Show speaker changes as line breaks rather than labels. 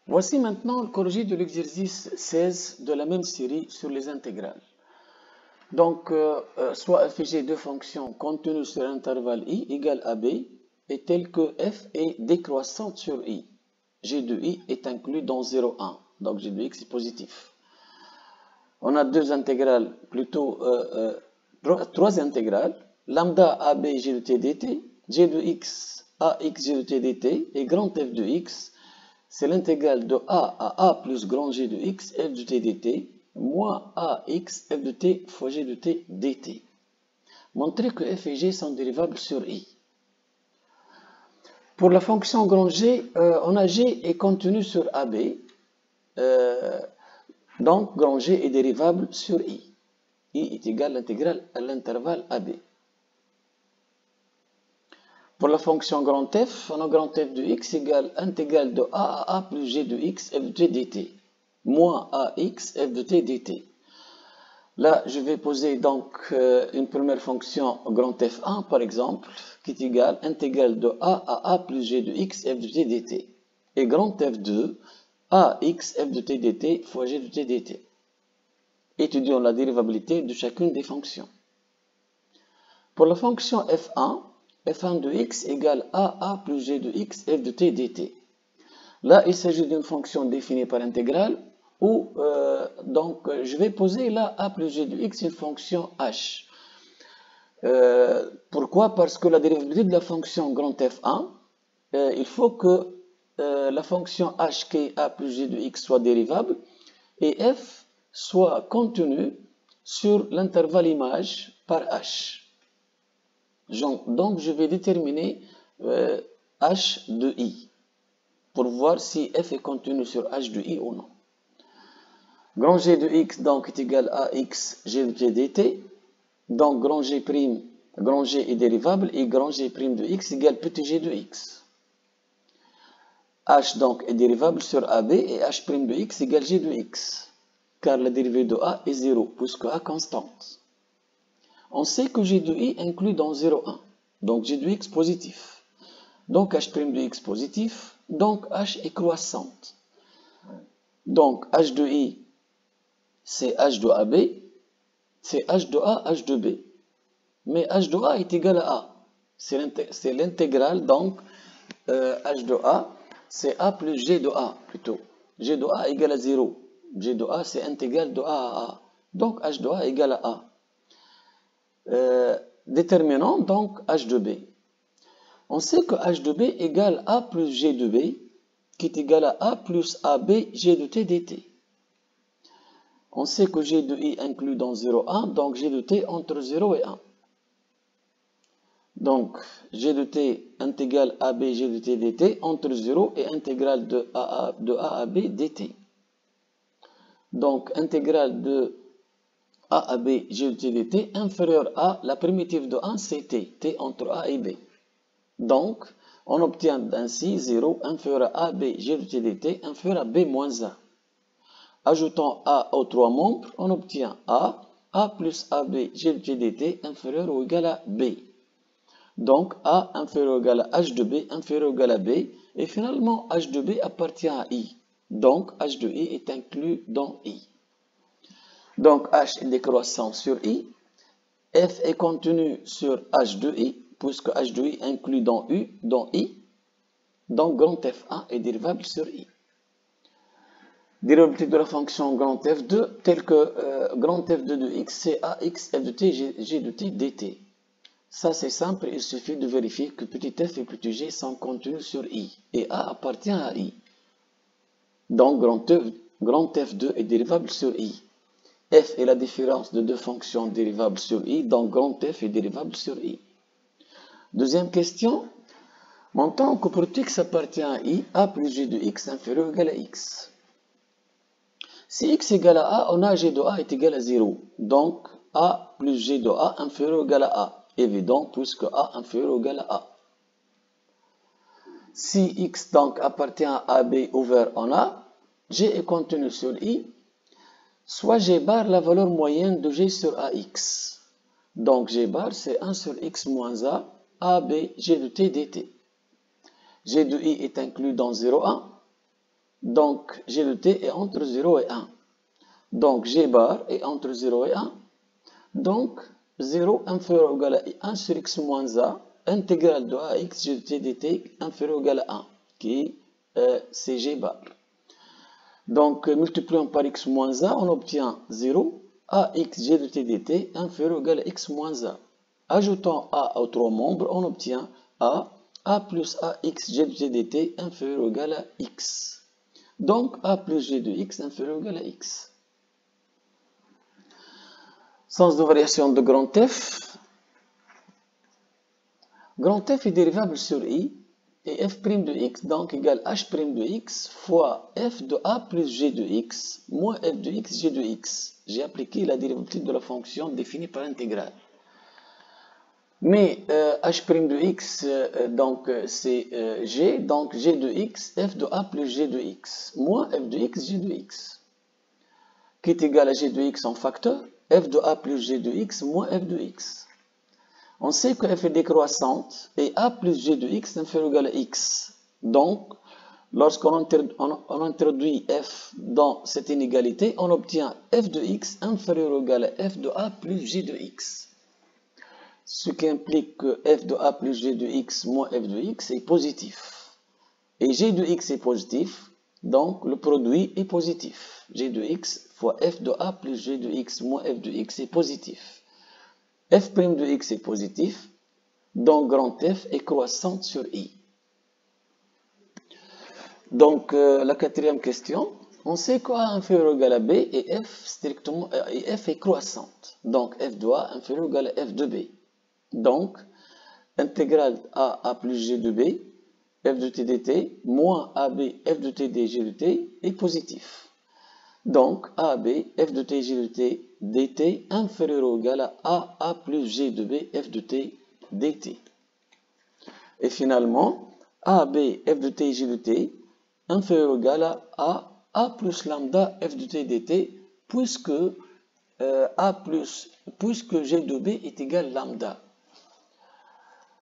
Voici maintenant le corrigé de l'exercice 16 de la même série sur les intégrales. Donc, soit f et g deux fonctions contenues sur l'intervalle i égale à b est tel que f est décroissante sur i. G de i est inclus dans 0, 1. Donc, g de x est positif. On a deux intégrales, plutôt trois intégrales. Lambda ab g de t dt, g de x ax g de t dt et grand f de x, c'est l'intégrale de a à a plus grand g de x f de t dt moins ax f de t fois g de t dt. Montrer que f et g sont dérivables sur i. Pour la fonction grand G, on a g est contenu sur ab, donc grand G est dérivable sur i. I est égal à l'intégrale à l'intervalle ab. Pour la fonction grand f, on a grand f de x égale intégrale de a à a plus g de x f de t dt, moins ax f de t dt. Là, je vais poser donc une première fonction grand f1 par exemple, qui est égale intégrale de a à a plus g de x f de t dt. Et grand f2, ax f de t dt fois g de t dt. Étudions la dérivabilité de chacune des fonctions. Pour la fonction f1, f1 de x égale a plus g de x f de t dt. Là, il s'agit d'une fonction définie par intégrale où donc je vais poser là a plus g de x une fonction h. Pourquoi? Parce que la dérivabilité de la fonction grand f1, il faut que la fonction h qui est a plus g de x soit dérivable et f soit contenue sur l'intervalle image par h. Donc, je vais déterminer h de i pour voir si f est contenu sur h de i ou non. Grand G de x donc est égal à x g de t dt. Donc, grand G est dérivable et grand G' de x égale petit g de x. H donc est dérivable sur AB et h' de x égale g de x. Car la dérivée de a est 0 puisque a constante. On sait que g de i inclut dans 0, 1. Donc g de x positif. Donc h' de x positif. Donc h est croissante. Donc h de i, c'est h de ab. C'est h de a, h de b. Mais h de a est égal à a. C'est l'intégrale, donc h de a, c'est a plus g de a plutôt. G de a égale à 0. G de a, c'est intégrale de a à a. Donc h de a égale à a. Déterminons donc h de b. On sait que h de b égale a plus g de b, qui est égal à a plus ab g de t dt. On sait que g de i inclut dans 0, 1, donc g de t entre 0 et 1. Donc, g de t intégrale ab g de t dt entre 0 et intégrale de a à b dt. Donc, intégrale de a à b g de t dt inférieure à la primitive de 1, c'est t entre a et b. Donc, on obtient ainsi 0 inférieur à ab g de t dt inférieur à b moins 1. Ajoutant a aux trois membres, on obtient a plus ab g de t dt inférieur ou égal à b. Donc, a inférieur ou égal à h de b inférieur ou égal à b. Et finalement, h de b appartient à i. Donc, h de i est inclus dans i. Donc, h est décroissant sur i. F est contenu sur h de i, puisque h de i inclut dans i. Donc, grand f1 est dérivable sur i. Dérivabilité de la fonction grand f2, telle que grand f2 de x, c'est ax f de t g de t dt. Ça, c'est simple, il suffit de vérifier que petit f et petit g sont contenus sur i, et a appartient à i. Donc, grand f2 est dérivable sur i. F est la différence de deux fonctions dérivables sur i, donc grand f est dérivable sur i. Deuxième question, montrons que pour x appartient à i, a plus g de x inférieur ou égal à x. Si x égale à a, on a g de a est égal à 0. Donc, a plus g de a inférieur ou égal à a. Évident, puisque a inférieur ou égal à a. Si x donc appartient à ab ouvert en a, g est contenu sur i, soit g bar la valeur moyenne de g sur ax. Donc, g bar, c'est 1 sur x moins a, ab g de t dt. G de i est inclus dans 0, 1. Donc, G de t est entre 0 et 1. Donc, G bar est entre 0 et 1. Donc, 0 inférieur ou égal à 1 sur x moins a, intégrale de ax G de t dt inférieur ou égal à 1, qui c'est G bar. Donc, multipliant par x moins a, on obtient 0, ax G de t dt inférieur ou égal à x moins a. Ajoutant a aux trois membres, on obtient a plus ax G de t dt inférieur ou égal à x. Donc, a plus g de x inférieur ou égal à x. Sens de variation de grand F. Grand F est dérivable sur i et f' de x donc égale h' de x fois f de a plus g de x moins f de x g de x. J'ai appliqué la dérivative de la fonction définie par l'intégrale. Mais h' de x, donc c'est g, donc g de x, f de a plus g de x, moins f de x, g de x, qui est égal à g de x en facteur, f de a plus g de x, moins f de x. On sait que f est décroissante et a plus g de x est inférieur ou égal à x. Donc, lorsqu'on introduit f dans cette inégalité, on obtient f de x inférieur ou égal à f de a plus g de x. Ce qui implique que f de a plus g de x moins f de x est positif. Et g de x est positif, donc le produit est positif. G de x fois f de a plus g de x moins f de x est positif. F' de x est positif, donc grand F est croissante sur I. Donc la quatrième question, on sait qu'A inférieur ou égal à B et F est croissante. Donc f de A inférieur ou égal à f de B. Donc, intégrale A plus G de B, f de t dt, moins AB, f de t dg de t est positif. Donc, AB, f de t g de t dt inférieur ou égal à A plus G de B, f de t dt. Et finalement, AB, f de t g de t inférieur ou égal à A plus lambda f de t dt, puisque G de B est égal à lambda.